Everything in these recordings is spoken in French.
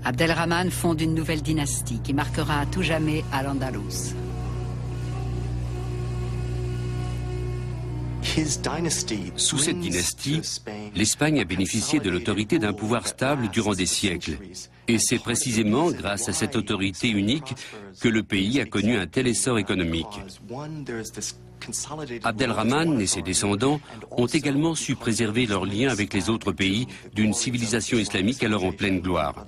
Abdelrahman fonde une nouvelle dynastie qui marquera à tout jamais Al-Andalus. Sous cette dynastie, l'Espagne a bénéficié de l'autorité d'un pouvoir stable durant des siècles. Et c'est précisément grâce à cette autorité unique que le pays a connu un tel essor économique. Abdelrahman et ses descendants ont également su préserver leurs liens avec les autres pays d'une civilisation islamique alors en pleine gloire.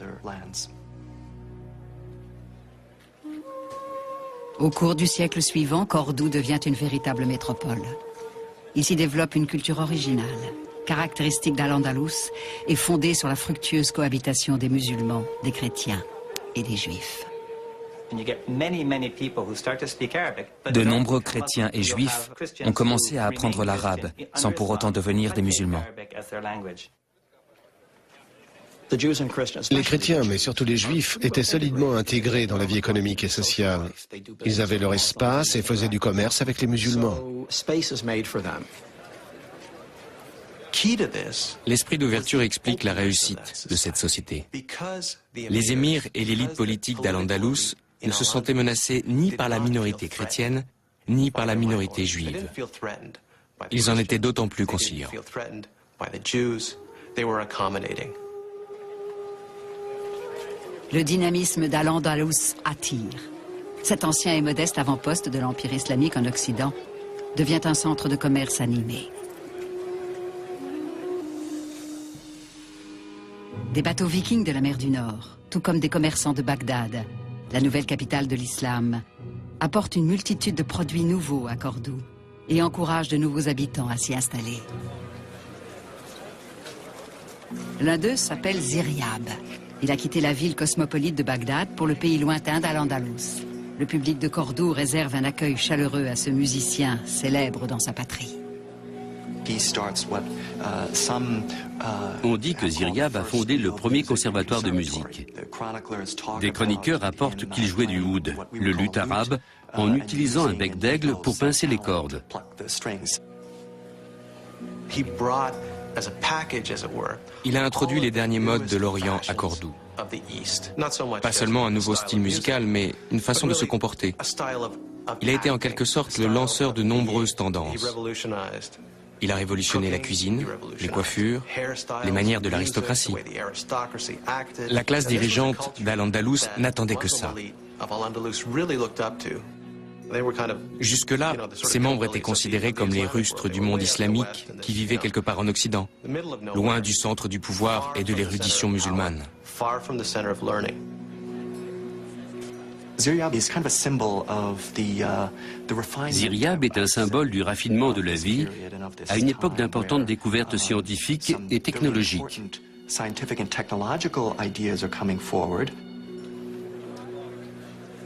Au cours du siècle suivant, Cordoue devient une véritable métropole. Il s'y développe une culture originale, caractéristique d'Al-Andalus et fondée sur la fructueuse cohabitation des musulmans, des chrétiens et des juifs. De nombreux chrétiens et juifs ont commencé à apprendre l'arabe sans pour autant devenir des musulmans. Les chrétiens, mais surtout les juifs, étaient solidement intégrés dans la vie économique et sociale. Ils avaient leur espace et faisaient du commerce avec les musulmans. L'esprit d'ouverture explique la réussite de cette société. Les émirs et l'élite politique d'Al-Andalus ne se sentaient menacés ni par la minorité chrétienne, ni par la minorité juive. Ils en étaient d'autant plus conciliants. Le dynamisme d'Al-Andalus attire. Cet ancien et modeste avant-poste de l'Empire islamique en Occident devient un centre de commerce animé. Des bateaux vikings de la mer du Nord, tout comme des commerçants de Bagdad, la nouvelle capitale de l'islam, apportent une multitude de produits nouveaux à Cordoue et encouragent de nouveaux habitants à s'y installer. L'un d'eux s'appelle Ziryab. Il a quitté la ville cosmopolite de Bagdad pour le pays lointain d'Al-Andalus. Le public de Cordoue réserve un accueil chaleureux à ce musicien célèbre dans sa patrie. On dit que Ziryab a fondé le premier conservatoire de musique. Des chroniqueurs rapportent qu'il jouait du oud, le luth arabe, en utilisant un bec d'aigle pour pincer les cordes. Il a introduit les derniers modes de l'Orient à Cordoue. Pas seulement un nouveau style musical, mais une façon de se comporter. Il a été en quelque sorte le lanceur de nombreuses tendances. Il a révolutionné la cuisine, les coiffures, les manières de l'aristocratie. La classe dirigeante d'Al-Andalus n'attendait que ça. Jusque-là, ses membres étaient considérés comme les rustres du monde islamique qui vivaient quelque part en Occident, loin du centre du pouvoir et de l'érudition musulmane. Ziryab est un symbole du raffinement de la vie à une époque d'importantes découvertes scientifiques et technologiques.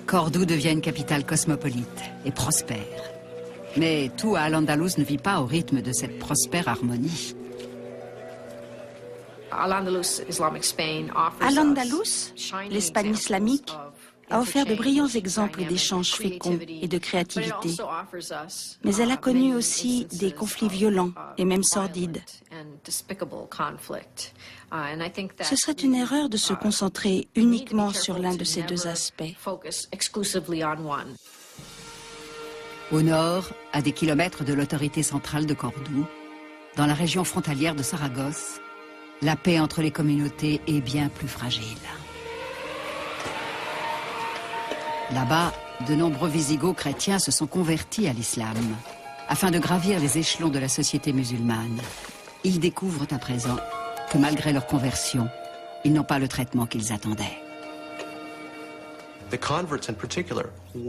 Cordoue devient une capitale cosmopolite et prospère. Mais tout à Al-Andalus ne vit pas au rythme de cette prospère harmonie. Al-Andalus, l'Espagne islamique, a offert de brillants exemples d'échanges féconds et de créativité. Mais elle a connu aussi des conflits violents et même sordides. Ce serait une erreur de se concentrer uniquement sur l'un de ces deux aspects. Au nord, à des kilomètres de l'autorité centrale de Cordoue, dans la région frontalière de Saragosse, la paix entre les communautés est bien plus fragile. Là-bas, de nombreux Wisigoths chrétiens se sont convertis à l'islam, afin de gravir les échelons de la société musulmane. Ils découvrent à présent que malgré leur conversion, ils n'ont pas le traitement qu'ils attendaient.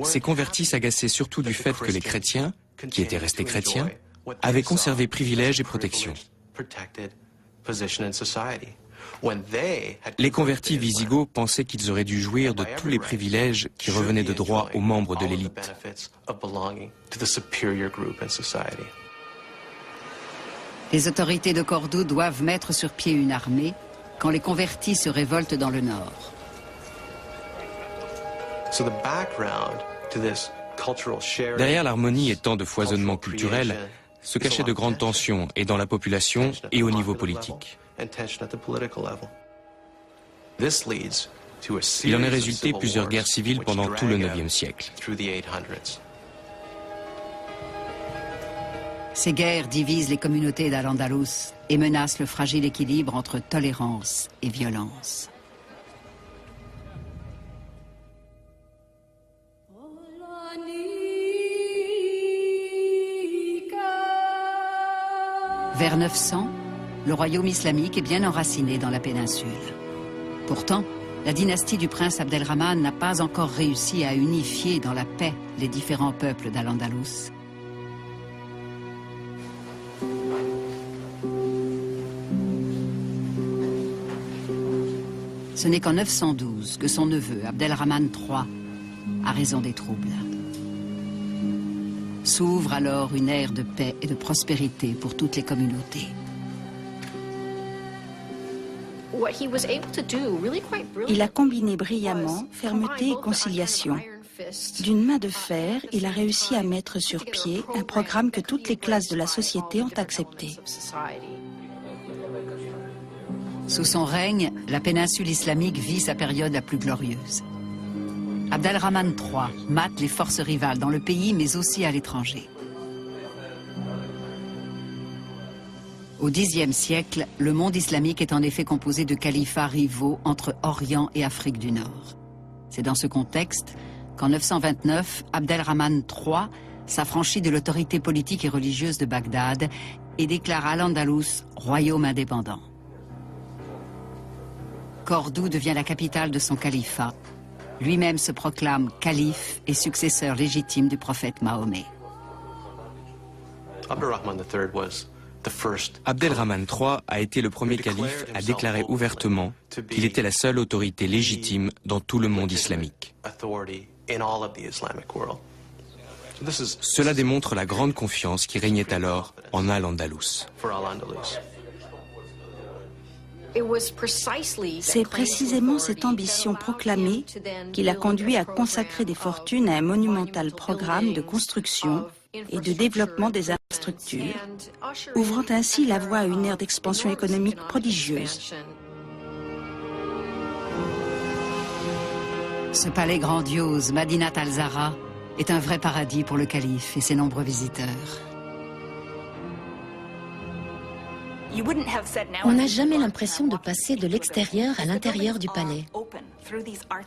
Ces convertis s'agaçaient surtout du fait que les chrétiens, qui étaient restés chrétiens, avaient conservé privilèges et protections. Les convertis wisigoths pensaient qu'ils auraient dû jouir de tous les privilèges qui revenaient de droit aux membres de l'élite. Les autorités de Cordoue doivent mettre sur pied une armée quand les convertis se révoltent dans le nord. Derrière l'harmonie et tant de foisonnement culturel se cachaient de grandes tensions, et dans la population et au niveau politique. Il en est résulté plusieurs guerres civiles pendant tout le IXe siècle. Ces guerres divisent les communautés d'Al-Andalus et menacent le fragile équilibre entre tolérance et violence. Vers 900, le royaume islamique est bien enraciné dans la péninsule. Pourtant, la dynastie du prince Abdelrahman n'a pas encore réussi à unifier dans la paix les différents peuples d'Al-Andalus. Ce n'est qu'en 912 que son neveu, Abdelrahman III, a raison des troubles. S'ouvre alors une ère de paix et de prospérité pour toutes les communautés. Il a combiné brillamment fermeté et conciliation. D'une main de fer, il a réussi à mettre sur pied un programme que toutes les classes de la société ont accepté. Sous son règne, la péninsule islamique vit sa période la plus glorieuse. Abdelrahman III mate les forces rivales dans le pays, mais aussi à l'étranger. Au Xe siècle, le monde islamique est en effet composé de califats rivaux entre Orient et Afrique du Nord. C'est dans ce contexte qu'en 929, Abdelrahman III s'affranchit de l'autorité politique et religieuse de Bagdad et déclare Al-Andalus royaume indépendant. Cordoue devient la capitale de son califat. Lui-même se proclame calife et successeur légitime du prophète Mahomet. Abdelrahman III a été le premier calife à déclarer ouvertement qu'il était la seule autorité légitime dans tout le monde islamique. Cela démontre la grande confiance qui régnait alors en Al-Andalus. C'est précisément cette ambition proclamée qui l'a conduit à consacrer des fortunes à un monumental programme de construction et de développement des infrastructures, ouvrant ainsi la voie à une ère d'expansion économique prodigieuse. Ce palais grandiose, Madinat al-Zahra, est un vrai paradis pour le calife et ses nombreux visiteurs. On n'a jamais l'impression de passer de l'extérieur à l'intérieur du palais.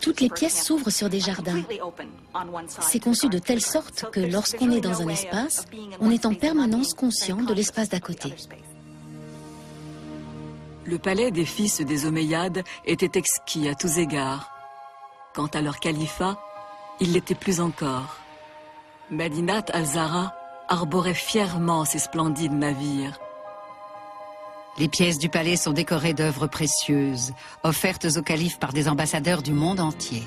Toutes les pièces s'ouvrent sur des jardins. C'est conçu de telle sorte que lorsqu'on est dans un espace, on est en permanence conscient de l'espace d'à côté. Le palais des fils des Omeyyades était exquis à tous égards. Quant à leur califat, il l'était plus encore. Madinat al-Zahra arborait fièrement ses splendides navires. Les pièces du palais sont décorées d'œuvres précieuses, offertes au calife par des ambassadeurs du monde entier.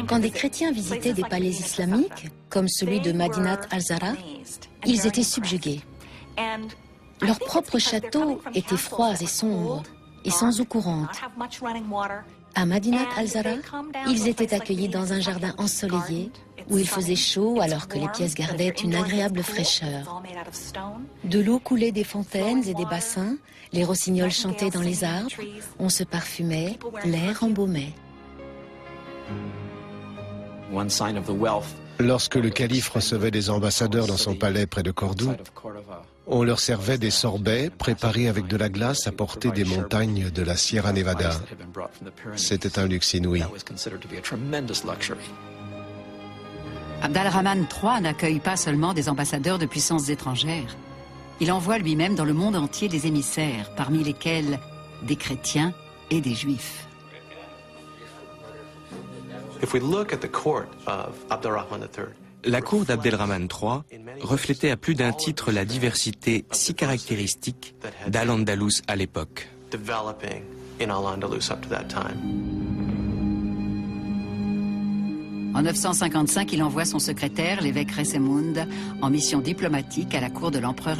Quand des chrétiens visitaient des palais islamiques, comme celui de Madinat al-Zahra, ils étaient subjugués. Leurs propres châteaux étaient froids et sombres, et sans eau courante. À Madinat al-Zahra, ils étaient accueillis dans un jardin ensoleillé, où il faisait chaud alors que les pièces gardaient une agréable fraîcheur. De l'eau coulait des fontaines et des bassins, les rossignols chantaient dans les arbres, on se parfumait, l'air embaumait. Lorsque le calife recevait des ambassadeurs dans son palais près de Cordoue, on leur servait des sorbets préparés avec de la glace apportée des montagnes de la Sierra Nevada. C'était un luxe inouï. Abdelrahman III n'accueille pas seulement des ambassadeurs de puissances étrangères. Il envoie lui-même dans le monde entier des émissaires, parmi lesquels des chrétiens et des juifs. La cour d'Abdelrahman III reflétait à plus d'un titre la diversité si caractéristique d'Al-Andalus à l'époque. En 955, il envoie son secrétaire, l'évêque Resemund, en mission diplomatique à la cour de l'empereur